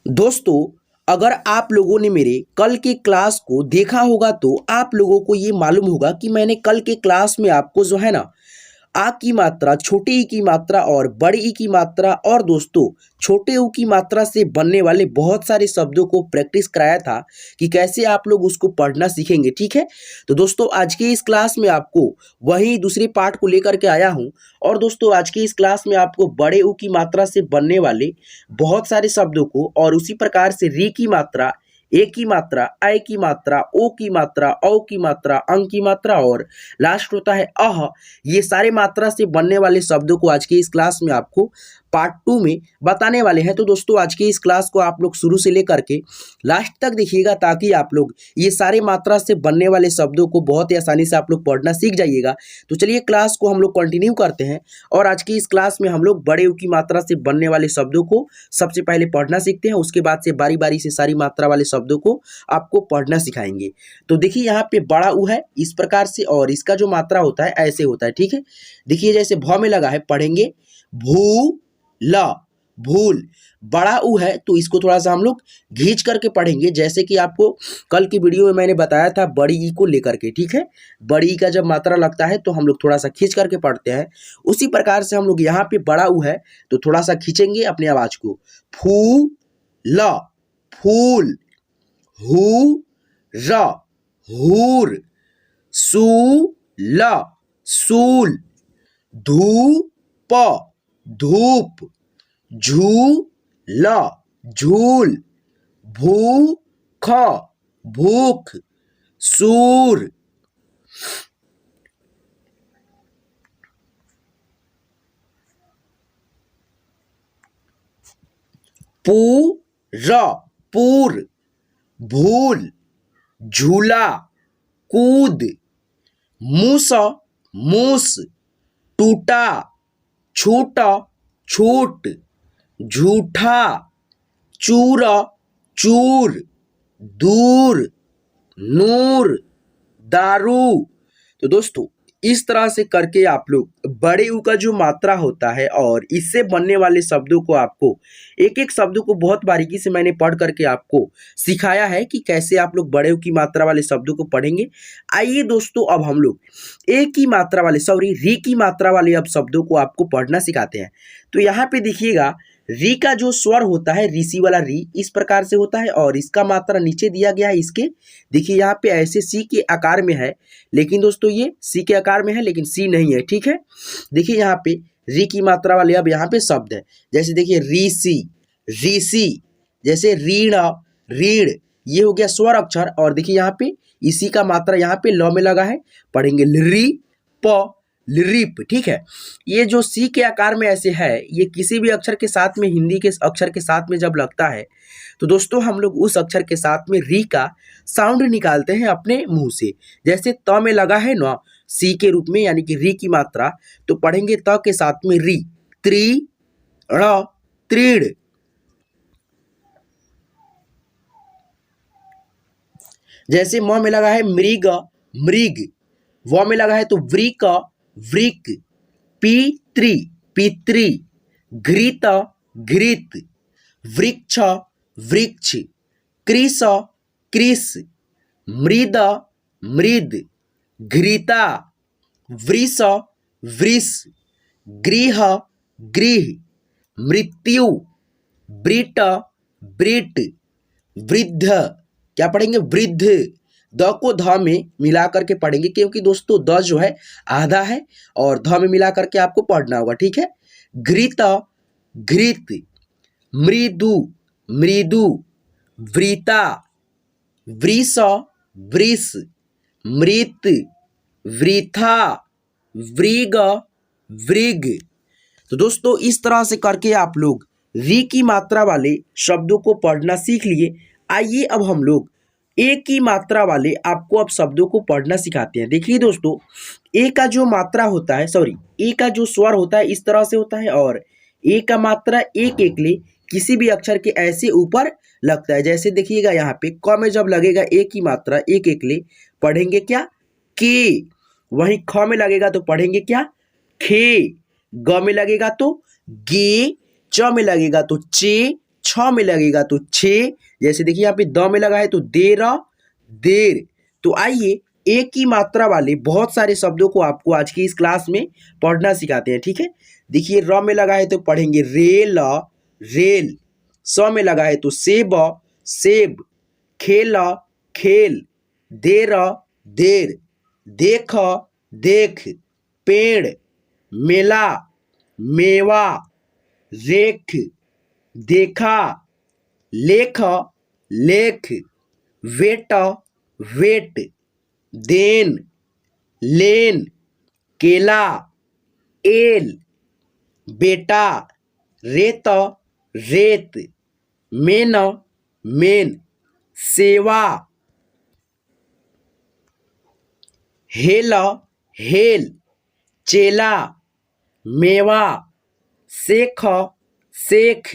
दोस्तों, अगर आप लोगों ने मेरे कल के क्लास को देखा होगा तो आप लोगों को ये मालूम होगा कि मैंने कल के क्लास में आपको जो है ना आ की मात्रा, छोटे ई की मात्रा और बड़े ई की मात्रा और दोस्तों छोटे ऊ की मात्रा से बनने वाले बहुत सारे शब्दों को प्रैक्टिस कराया था कि कैसे आप लोग उसको पढ़ना सीखेंगे। ठीक है, तो दोस्तों आज के इस क्लास में आपको वही दूसरे पार्ट को लेकर के आया हूं। और दोस्तों आज के इस क्लास में आपको बड़े ऊ की मात्रा से बनने वाले बहुत सारे शब्दों को और उसी प्रकार से री की मात्रा, ए की मात्रा, ऐ की मात्रा, ओ की मात्रा, औ की मात्रा, अंग की मात्रा और लास्ट होता है अह, ये सारे मात्रा से बनने वाले शब्दों को आज के इस क्लास में आपको पार्ट 2 में बताने वाले हैं। तो दोस्तों आज के इस क्लास को आप लोग शुरू से लेकर के लास्ट तक देखिएगा ताकि आप लोग ये सारे मात्रा से बनने वाले शब्दों को बहुत ही आसानी से आप लोग पढ़ना सीख जाइएगा। तो चलिए क्लास को हम लोग कंटिन्यू करते हैं और आज की इस क्लास में हम लोग बड़े ऊ की मात्रा से बनने वाले शब्दों को सबसे पहले पढ़ना सीखते हैं, उसके बाद से बारी बारी से सारी मात्रा वाले शब्दों को आपको पढ़ना सिखाएंगे। तो देखिए यहाँ पे बड़ा ऊ है इस प्रकार से और इसका जो मात्रा होता है ऐसे होता है। ठीक है, देखिए जैसे भ में लगा है पढ़ेंगे भू ला, भूल। बड़ा ऊ है तो इसको थोड़ा सा हम लोग घींच करके पढ़ेंगे, जैसे कि आपको कल की वीडियो में मैंने बताया था बड़ी ई को लेकर के। ठीक है, बड़ी ई का जब मात्रा लगता है तो हम लोग थोड़ा सा खींच करके पढ़ते हैं, उसी प्रकार से हम लोग यहाँ पे बड़ा ऊ है तो थोड़ा सा खींचेंगे अपने आवाज को। फू ला, फूल। हू रा, हूर। सू ला, सूल। धूप, धूप। झूला, झूल। भूख, भूख। सूर। पूरा, पूर। भूल। झूला, कूद। मूस, मूस। टूटा, छूटा, छूट। झूठा, चूर, चूर। दूर, नूर। दारू। तो दोस्तों इस तरह से करके आप लोग बड़े ऊ का जो मात्रा होता है और इससे बनने वाले शब्दों को आपको एक एक शब्दों को बहुत बारीकी से मैंने पढ़ करके आपको सिखाया है कि कैसे आप लोग बड़े ऊ की मात्रा वाले शब्दों को पढ़ेंगे। आइए दोस्तों अब हम लोग ए की मात्रा वाले री की मात्रा वाले अब शब्दों को आपको पढ़ना सिखाते हैं। तो यहाँ पे देखिएगा री का जो स्वर होता है ऋषि वाला री इस प्रकार से होता है और इसका मात्रा नीचे दिया गया है इसके। देखिए यहाँ पे ऐसे सी के आकार में है, लेकिन दोस्तों ये सी के आकार में है लेकिन सी नहीं है। ठीक है, देखिए यहाँ पे री की मात्रा वाले अब यहाँ पे शब्द है, जैसे देखिए ऋषि, ऋषि। जैसे रीण, रीढ़, ये हो गया स्वर अक्षर। और देखिए यहाँ पे इसी का मात्रा यहाँ पे ल में लगा है, पढ़ेंगे लिरी प, लिरिप। ठीक है, ये जो सी के आकार में ऐसे है ये किसी भी अक्षर के साथ में, हिंदी के अक्षर के साथ में जब लगता है तो दोस्तों हम लोग उस अक्षर के साथ में री का साउंड निकालते हैं अपने मुंह से। जैसे त में लगा है ना सी के रूप में यानी कि री की मात्रा, तो पढ़ेंगे त के साथ में री, त्रि, ण, त्रीण। जैसे म में लगा है मृग, मृग। व में लगा है तो वृक, वृक। पितृ, पितृ। घृत, घृत। वृक्ष, वृक्ष। कृष, कृष। मृद, मृद। घृता, वृष, वृष। गृह, गृह। मृत्यु, ब्रिट, ब्रिट। वृद्ध, क्या पढ़ेंगे वृद्ध। द को ध में मिला करके पढ़ेंगे क्योंकि दोस्तों द जो है आधा है और ध में मिला करके आपको पढ़ना होगा। ठीक है, घृत, घृत। मृदु, मृदु। वृता, वृष, वृष। मृत, वृथा। वृग, वृग। तो दोस्तों इस तरह से करके आप लोग री की मात्रा वाले शब्दों को पढ़ना सीख लिए। आइए अब हम लोग ए की मात्रा वाले आपको अब शब्दों को पढ़ना सिखाते हैं। देखिए दोस्तों ए का जो मात्रा होता है ए का जो स्वर होता है इस तरह से होता है और ए का मात्रा एक एक ले किसी भी अक्षर के ऐसे ऊपर लगता है। जैसे देखिएगा यहाँ पे क में जब लगेगा ए की मात्रा एक एक ले पढ़ेंगे क्या के, वहीं ख में लगेगा तो पढ़ेंगे क्या खे। ग में लगेगा तो गे, च में लगेगा तो चे, छ में लगेगा तो छे, जैसे देखिए यहाँ पे द में लगा है तो देर देर। तो आइए एक ही मात्रा वाले बहुत सारे शब्दों को आपको आज की इस क्लास में पढ़ना सिखाते हैं, ठीक है। देखिए र में लगा है तो पढ़ेंगे रेल रेल, स में लगा है तो सेब सेब, खेल खेल, देर देर, देख देख, पेड़ मेला मेवा, रेख देखा, लेख लेख, वेट वेट, देन लेन, केला एल, बेटा रेत रेत, मेन मेन, सेवा हेल हेल, चेला मेवा, शेख शेख।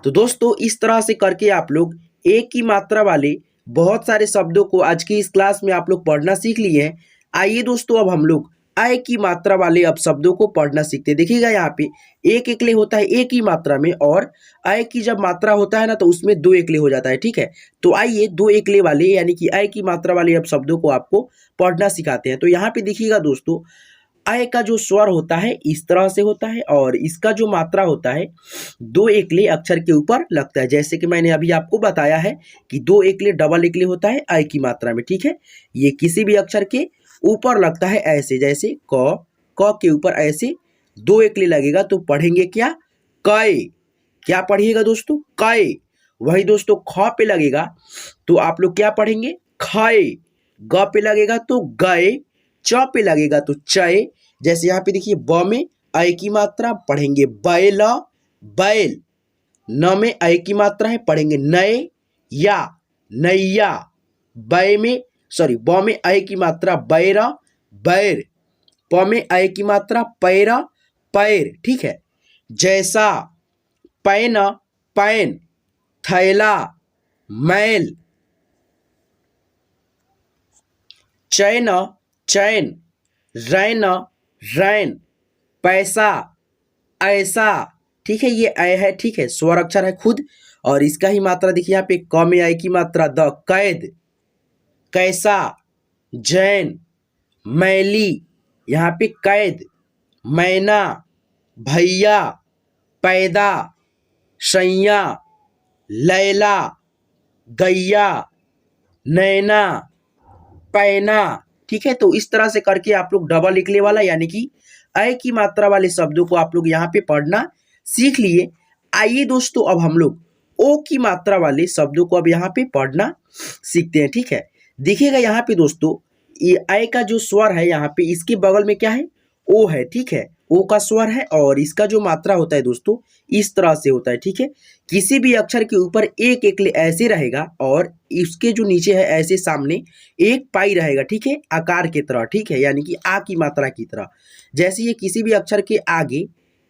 तो दोस्तों इस तरह से करके आप लोग एक ही मात्रा वाले बहुत सारे शब्दों को आज की इस क्लास में आप लोग पढ़ना सीख लिए हैं। आइए दोस्तों अब हम लोग अ की मात्रा वाले अब शब्दों को पढ़ना सीखते हैं। देखिएगा यहाँ पे एक एकले होता है एक ही मात्रा में, और अ की जब मात्रा होता है ना तो उसमें दो एकले हो जाता है, ठीक है। तो आइए दो एकले वाले यानी कि अ की मात्रा वाले अब शब्दों को आपको पढ़ना सिखाते हैं। तो यहाँ पे देखिएगा दोस्तों अ का जो स्वर होता है इस तरह से होता है, और इसका जो मात्रा होता है दो एकले अक्षर के ऊपर लगता है, जैसे कि मैंने अभी आपको बताया है कि दो एकले डबल एकले होता है अ की मात्रा में, ठीक है। ये किसी भी अक्षर के ऊपर लगता है ऐसे, जैसे क के ऊपर ऐसे दो एकले लगेगा तो पढ़ेंगे क्या कय। क्या पढ़िएगा दोस्तों कय। वही दोस्तों ख पे लगेगा तो आप लोग क्या पढ़ेंगे खय, ग पे लगेगा तो गए, च पे लगेगा तो चय। जैसे यहाँ पे देखिए ब में अ की मात्रा पढ़ेंगे बैल बैल, न में अ की मात्रा है पढ़ेंगे नय या नैया, ब में अ की मात्रा बैर बैर, प में अ की मात्रा पैर पैर, ठीक है। जैसा पैन पैन, थैला मैल, चैन चैन, रैन रैन, पैसा ऐसा, ठीक है। ये अ है, ठीक है, स्वर अक्षर है खुद, और इसका ही मात्रा देखिए यहाँ पे क में अ की मात्रा द कैद, कैसा, जैन, मैली, यहाँ पे कैद, मैना, भैया, पैदा, सैया, लैला, गैया, नैना, पैना, ठीक है। तो इस तरह से करके आप लोग डबल इकले वाला यानी कि अ की मात्रा वाले शब्दों को आप लोग यहाँ पे पढ़ना सीख लिए। आइए दोस्तों अब हम लोग ओ की मात्रा वाले शब्दों को अब यहाँ पे पढ़ना सीखते हैं, ठीक है। देखिएगा यहाँ पे दोस्तों ये अ का जो स्वर है यहाँ पे इसके बगल में क्या है ओ है, ठीक है। ओ का स्वर है और इसका जो मात्रा होता है दोस्तों इस तरह से होता है, ठीक है। किसी भी अक्षर के ऊपर एक एकले ऐसे रहेगा और इसके जो नीचे है ऐसे सामने एक पाई रहेगा, ठीक है, आकार की तरह, ठीक है, यानी कि आ की मात्रा की तरह। जैसे ये किसी भी अक्षर के आगे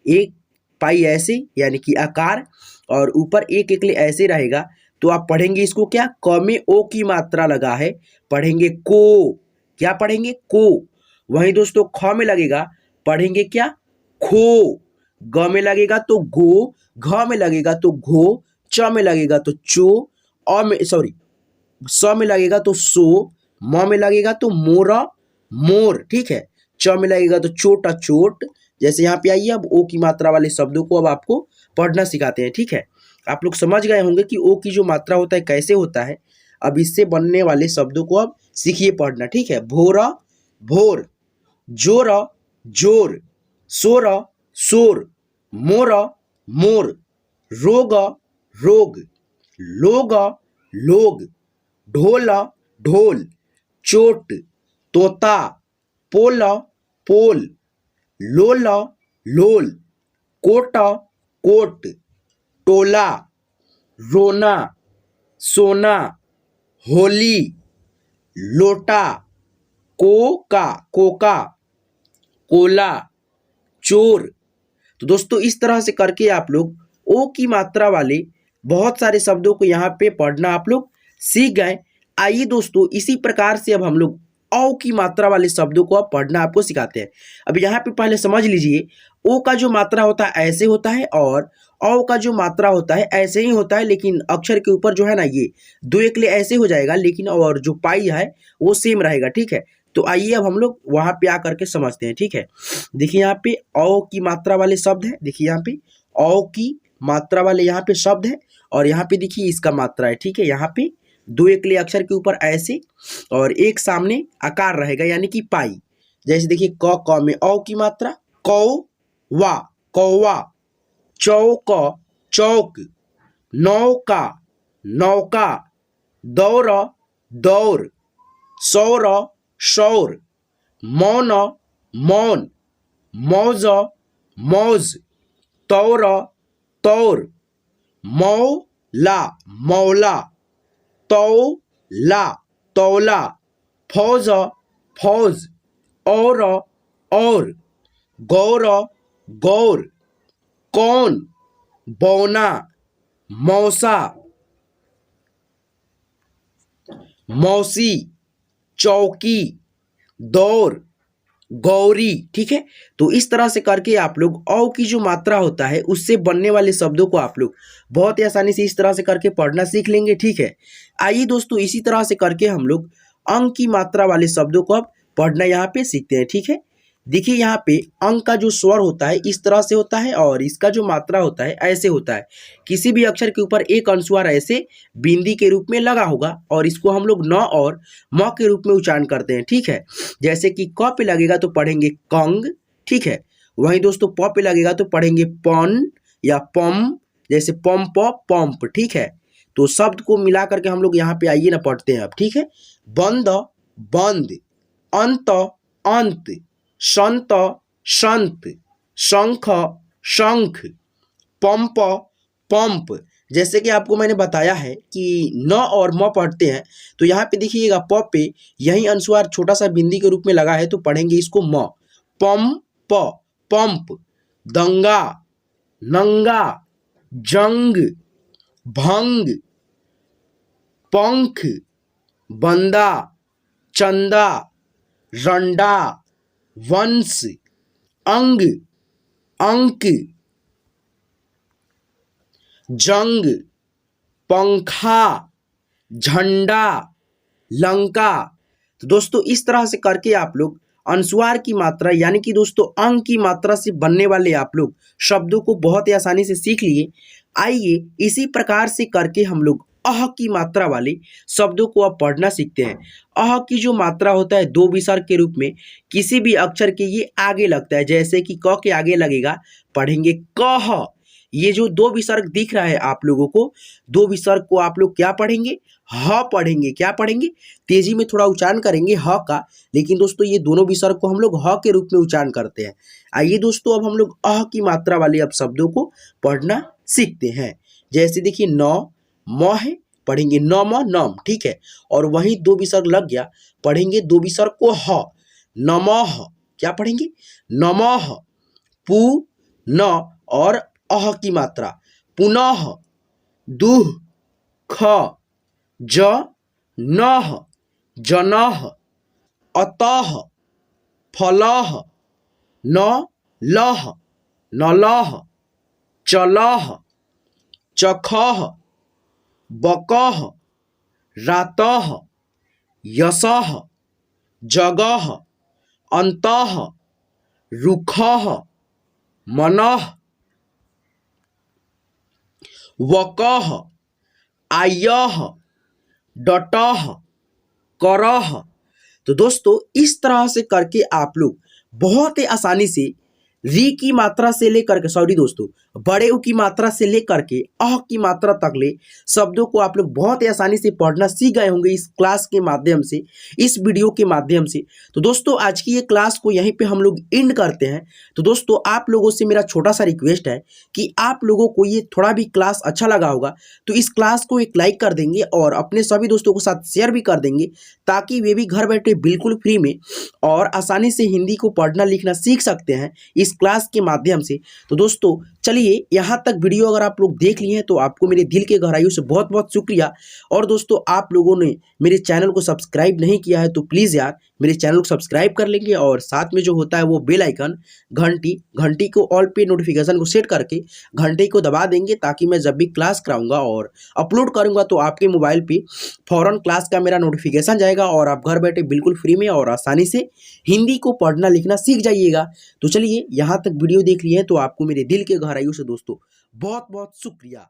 एक पाई ऐसे यानी कि आकार और ऊपर एक एकले ऐसे रहेगा तो आप पढ़ेंगे इसको क्या क में ओ की मात्रा लगा है पढ़ेंगे को, क्या पढ़ेंगे को। वहीं दोस्तों ख में लगेगा पढ़ेंगे क्या खो, ग में लगेगा तो गो, घ में लगेगा तो घो, च में लगेगा तो चो, स में लगेगा तो सो, म में लगेगा तो मोरा मोर, ठीक है। च में लगेगा तो चोटा चोट। जैसे यहाँ पे आइए अब ओ की मात्रा वाले शब्दों को अब आपको पढ़ना सिखाते हैं, ठीक है। आप लोग समझ गए होंगे कि ओ की जो मात्रा होता है कैसे होता है। अब इससे बनने वाले शब्दों को अब सीखिए पढ़ना, ठीक है। भोरा भोर, जोरा जोर, सोरा सोर, मोरा मोर, रोग रोग, लोग लोग, ढोला ढोल, चोट तोता, पोला पोल, लोला लोल, कोटा कोट, टोला रोना सोना, होली लोटा, कोका कोका, कोला चोर। तो दोस्तों इस तरह से करके आप लोग ओ की मात्रा वाले बहुत सारे शब्दों को यहाँ पे पढ़ना आप लोग सीख गए। आइए दोस्तों इसी प्रकार से अब हम लोग औ की मात्रा वाले शब्दों को अब पढ़ना आपको सिखाते हैं। अब यहाँ पे पहले समझ लीजिए ओ का जो मात्रा होता है ऐसे होता है और औ का जो मात्रा होता है ऐसे ही होता है, लेकिन अक्षर के ऊपर जो है ना ये दो एकले ऐसे हो जाएगा, लेकिन और जो पाई है वो सेम रहेगा। ठीक है, तो आइए अब हम लोग वहां पे आकर के समझते हैं। ठीक है, देखिए यहाँ पे औ की मात्रा वाले शब्द है, देखिए यहाँ पे औ की मात्रा वाले यहाँ पे शब्द है, और यहाँ पे देखिए इसका मात्रा है। ठीक है, यहाँ पे दो एकले अक्षर के ऊपर ऐसे और एक सामने आकार रहेगा यानी कि पाई। जैसे देखिए क में औ की मात्रा कौवा कौवा, चौक चौक, नौका नौका, दौर दौर, सौर शौर, मौन मौन, मौज मौज, तौर तौर, मौला मौला, तौला तौला, फौज फौज, और, गौर गौर, कौन बौना, मौसा मौसी, चौकी, दौर, गौरी। ठीक है, तो इस तरह से करके आप लोग औ की जो मात्रा होता है उससे बनने वाले शब्दों को आप लोग बहुत ही आसानी से इस तरह से करके पढ़ना सीख लेंगे। ठीक है, आइए दोस्तों इसी तरह से करके हम लोग अंक की मात्रा वाले शब्दों को अब पढ़ना यहाँ पे सीखते हैं। ठीक है, देखिए यहाँ पे अंक का जो स्वर होता है इस तरह से होता है और इसका जो मात्रा होता है ऐसे होता है। किसी भी अक्षर के ऊपर एक अनुस्वार ऐसे बिंदी के रूप में लगा होगा और इसको हम लोग न और म के रूप में उच्चारण करते हैं। ठीक है, जैसे कि क पे लगेगा तो पढ़ेंगे कंग। ठीक है, वहीं दोस्तों प पे लगेगा तो पढ़ेंगे पन या पम, जैसे पंप पंप। ठीक है, तो शब्द को मिला करके हम लोग यहाँ पे आइए ना पढ़ते हैं अब। ठीक है, बंद बंद, अंत अंत, संत संत, शंख शंख, पंप पंप। जैसे कि आपको मैंने बताया है कि न और म पढ़ते हैं तो यहाँ पे देखिएगा प पे यही अनुस्वार छोटा सा बिंदी के रूप में लगा है तो पढ़ेंगे इसको म। पम प पंप, दंगा नंगा, जंग भंग, पंख बंदा, चंदा रंडा, वंश, अंग अंक, जंग, पंखा, झंडा, लंका। तो दोस्तों इस तरह से करके आप लोग अनुस्वार की मात्रा यानी कि दोस्तों अंक की मात्रा से बनने वाले आप लोग शब्दों को बहुत ही आसानी से सीख लिए। आइए इसी प्रकार से करके हम लोग अह की मात्रा वाले शब्दों को अब पढ़ना सीखते हैं। अह की जो मात्रा होता है दो विसर्ग के रूप में किसी भी अक्षर के ये आगे लगता है, जैसे कि क के आगे लगेगा पढ़ेंगे कह। ये जो दो विसर्ग दिख रहा है आप लोगों को, दो विसर्ग को आप लोग क्या पढ़ेंगे, ह पढ़ेंगे। क्या पढ़ेंगे, तेजी में थोड़ा उच्चारण करेंगे ह का, लेकिन दोस्तों ये दोनों विसर्ग को हम लोग ह के रूप में उच्चारण करते हैं। आइए दोस्तों अब हम लोग अह की मात्रा वाले अब शब्दों को पढ़ना सीखते हैं। जैसे देखिए न म है, पढ़ेंगे नम नम। ठीक है, और वहीं दो विसर्ग लग गया, पढ़ेंगे दो विसर्ग को ह, नमः। क्या पढ़ेंगे, नमः। पु न और अह की मात्रा पुनः, दुह ख, ज नह, जनः, अतः, फलः, न लह, नलः, चलः, चखः, बकः, रातः, यशः, जगः, अन्तः, रुखः, मनः, वकः, आयः, डटः, करः। तो दोस्तों इस तरह से करके आप लोग बहुत ही आसानी से री की मात्रा से लेकर के दोस्तों बड़े उ की मात्रा से लेकर के अह की मात्रा तक ले शब्दों को आप लोग बहुत ही आसानी से पढ़ना सीख गए होंगे इस क्लास के माध्यम से, इस वीडियो के माध्यम से। तो दोस्तों आज की ये क्लास को यहीं पे हम लोग एंड करते हैं। तो दोस्तों आप लोगों से मेरा छोटा सा रिक्वेस्ट है कि आप लोगों को ये थोड़ा भी क्लास अच्छा लगा होगा तो इस क्लास को एक लाइक कर देंगे और अपने सभी दोस्तों के साथ शेयर भी कर देंगे, ताकि वे भी घर बैठे बिल्कुल फ्री में और आसानी से हिंदी को पढ़ना लिखना सीख सकते हैं इस क्लास के माध्यम से। तो दोस्तों चलिए यहाँ तक वीडियो अगर आप लोग देख लिए हैं तो आपको मेरे दिल के गहराइयों से बहुत बहुत शुक्रिया। और दोस्तों आप लोगों ने मेरे चैनल को सब्सक्राइब नहीं किया है तो प्लीज़ यार मेरे चैनल को सब्सक्राइब कर लेंगे और साथ में जो होता है वो बेल आइकन घंटी को ऑल पे नोटिफिकेशन को सेट करके घंटे को दबा देंगे, ताकि मैं जब भी क्लास कराऊंगा और अपलोड करूंगा तो आपके मोबाइल पे फौरन क्लास का मेरा नोटिफिकेशन जाएगा और आप घर बैठे बिल्कुल फ्री में और आसानी से हिंदी को पढ़ना लिखना सीख जाइएगा। तो चलिए यहाँ तक वीडियो देख लिए हैं तो आपको मेरे दिल के गहराइयों से दोस्तों बहुत बहुत शुक्रिया।